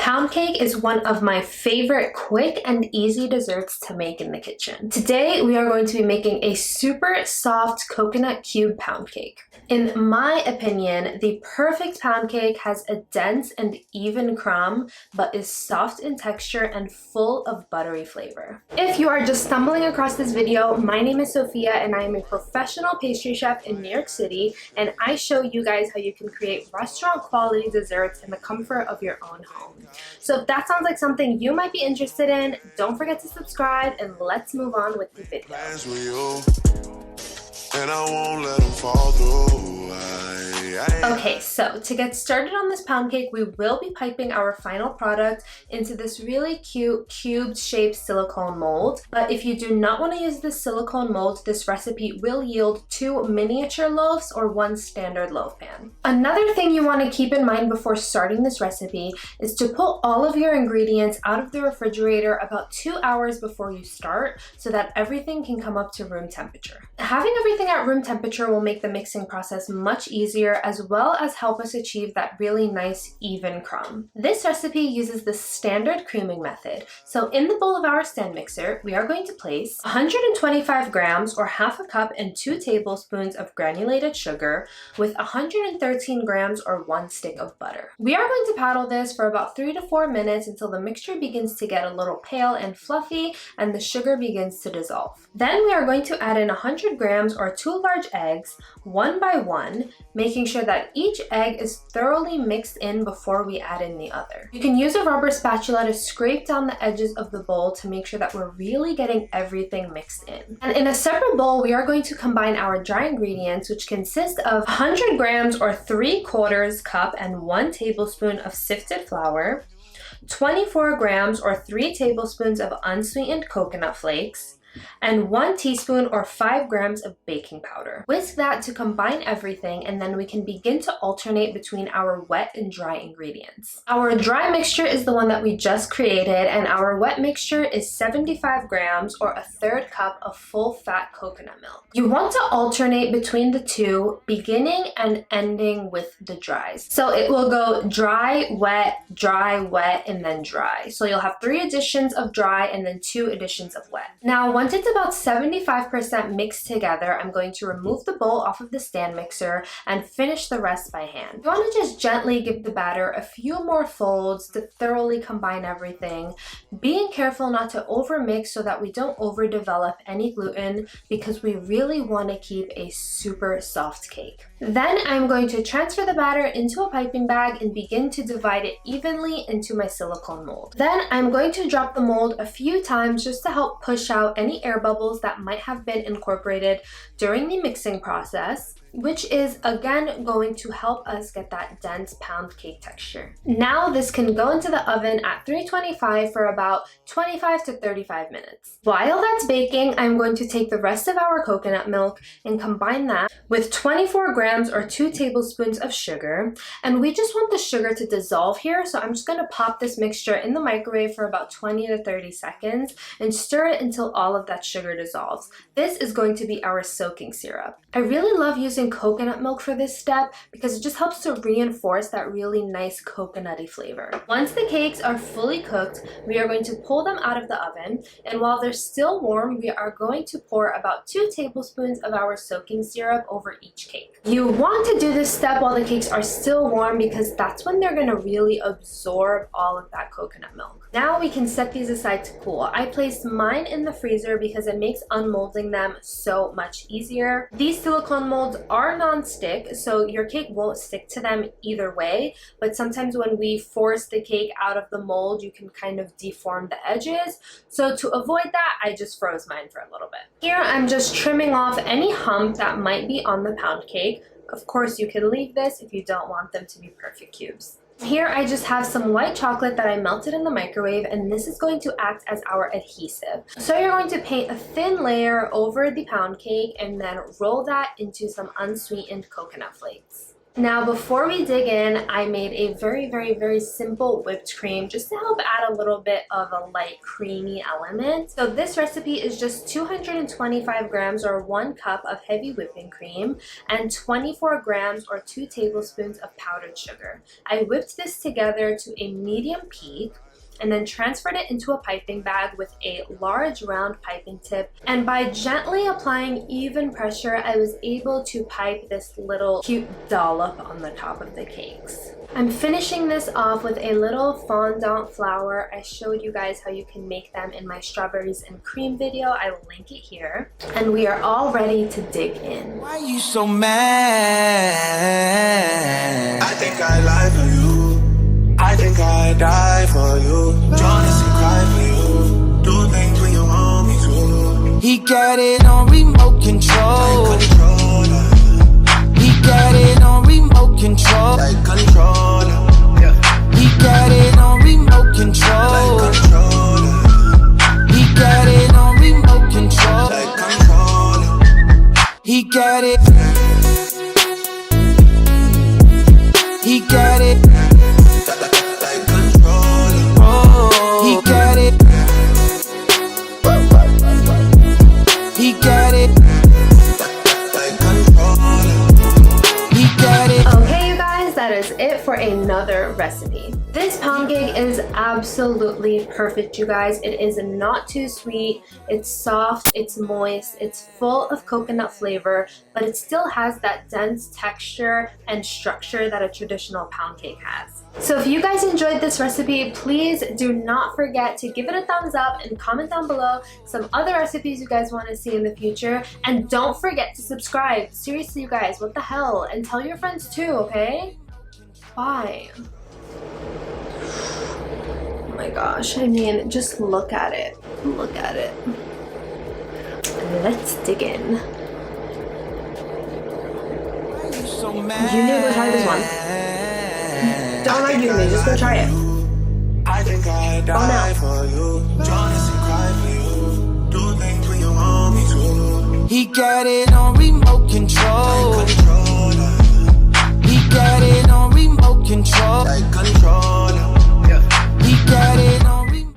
Pound cake is one of my favorite quick and easy desserts to make in the kitchen. Today we are going to be making a super soft coconut cube pound cake. In my opinion, the perfect pound cake has a dense and even crumb, but is soft in texture and full of buttery flavor. If you are just stumbling across this video, my name is Sophia and I am a professional pastry chef in New York City, and I show you guys how you can create restaurant quality desserts in the comfort of your own home. So if that sounds like something you might be interested in, don't forget to subscribe and let's move on with the video. And I won't let them fall through. Okay, so to get started on this pound cake, we will be piping our final product into this really cute cubed shaped silicone mold. But if you do not want to use this silicone mold, this recipe will yield 2 miniature loaves or 1 standard loaf pan. Another thing you want to keep in mind before starting this recipe is to pull all of your ingredients out of the refrigerator about 2 hours before you start so that everything can come up to room temperature. Having everything at room temperature will make the mixing process much easier, as well as help us achieve that really nice even crumb. This recipe uses the standard creaming method. So in the bowl of our stand mixer, we are going to place 125 grams or half a cup and 2 tablespoons of granulated sugar with 113 grams or 1 stick of butter. We are going to paddle this for about 3 to 4 minutes until the mixture begins to get a little pale and fluffy and the sugar begins to dissolve. Then we are going to add in 100 grams or 2 large eggs, one by one, making sure that each egg is thoroughly mixed in before we add in the other. You can use a rubber spatula to scrape down the edges of the bowl to make sure that we're really getting everything mixed in. And in a separate bowl, we are going to combine our dry ingredients, which consist of 100 grams or 3/4 cup and 1 tablespoon of sifted flour, 24 grams or 3 tablespoons of unsweetened coconut flakes, and 1 teaspoon or 5 grams of baking powder. Whisk that to combine everything, and then we can begin to alternate between our wet and dry ingredients. Our dry mixture is the one that we just created, and our wet mixture is 75 grams or 1/3 cup of full fat coconut milk. You want to alternate between the two, beginning and ending with the dries. So it will go dry, wet, and then dry. So you'll have 3 additions of dry and then 2 additions of wet. Now, once it's about 75% mixed together, I'm going to remove the bowl off of the stand mixer and finish the rest by hand. You want to just gently give the batter a few more folds to thoroughly combine everything, being careful not to overmix so that we don't overdevelop any gluten, because we really want to keep a super soft cake. Then I'm going to transfer the batter into a piping bag and begin to divide it evenly into my silicone mold. Then I'm going to drop the mold a few times just to help push out any air bubbles that might have been incorporated during the mixing process, which is again going to help us get that dense pound cake texture. Now this can go into the oven at 325 for about 25 to 35 minutes. While that's baking, I'm going to take the rest of our coconut milk and combine that with 24 grams or 2 tablespoons of sugar. And we just want the sugar to dissolve here, so I'm just going to pop this mixture in the microwave for about 20 to 30 seconds and stir it until all of that sugar dissolves. This is going to be our soaking syrup. I really love using coconut milk for this step because it just helps to reinforce that really nice coconutty flavor. Once the cakes are fully cooked, we are going to pull them out of the oven, and while they're still warm, we are going to pour about 2 tablespoons of our soaking syrup over each cake. You want to do this step while the cakes are still warm because that's when they're going to really absorb all of that coconut milk. Now we can set these aside to cool. I placed mine in the freezer because it makes unmolding them so much easier. These silicone molds are non-stick, so your cake won't stick to them either way, but sometimes when we force the cake out of the mold, you can kind of deform the edges. So to avoid that, I just froze mine for a little bit. Here I'm just trimming off any hump that might be on the pound cake. Of course, you can leave this if you don't want them to be perfect cubes. Here I just have some white chocolate that I melted in the microwave, and this is going to act as our adhesive. So you're going to paint a thin layer over the pound cake and then roll that into some unsweetened coconut flakes. Now, before we dig in, I made a very simple whipped cream just to help add a little bit of a light creamy element. So this recipe is just 225 grams or 1 cup of heavy whipping cream and 24 grams or 2 tablespoons of powdered sugar. I whipped this together to a medium peak and then transferred it into a piping bag with a large round piping tip. And by gently applying even pressure, I was able to pipe this little cute dollop on the top of the cakes. I'm finishing this off with a little fondant flour. I showed you guys how you can make them in my strawberries and cream video. I will link it here. And we are all ready to dig in. Why you so mad? I think I lie for you. I think I die for you. Jonas and cry for you. Do things when you want me to. He got it on remote control. Like controller. He got it on remote control. Like controller. Yeah. He got it on remote control. Like controller. He got it on remote control. Like controller. He got it. He got it. He got it. He got it. He got it. Okay, you guys, that is it for another recipe. This pound cake is absolutely perfect, you guys. It is not too sweet, it's soft, it's moist, it's full of coconut flavor, but it still has that dense texture and structure that a traditional pound cake has. So if you guys enjoyed this recipe, please do not forget to give it a thumbs up and comment down below some other recipes you guys want to see in the future. And don't forget to subscribe. Seriously, you guys, what the hell? And tell your friends too, okay? Bye. Oh my gosh, I mean, just look at it. Look at it. Let's dig in. You need to go try this one. Don't argue with me, just go try it. I think I die for you. Jonas and cry for you. Do things when you want me to. He got it on remote control.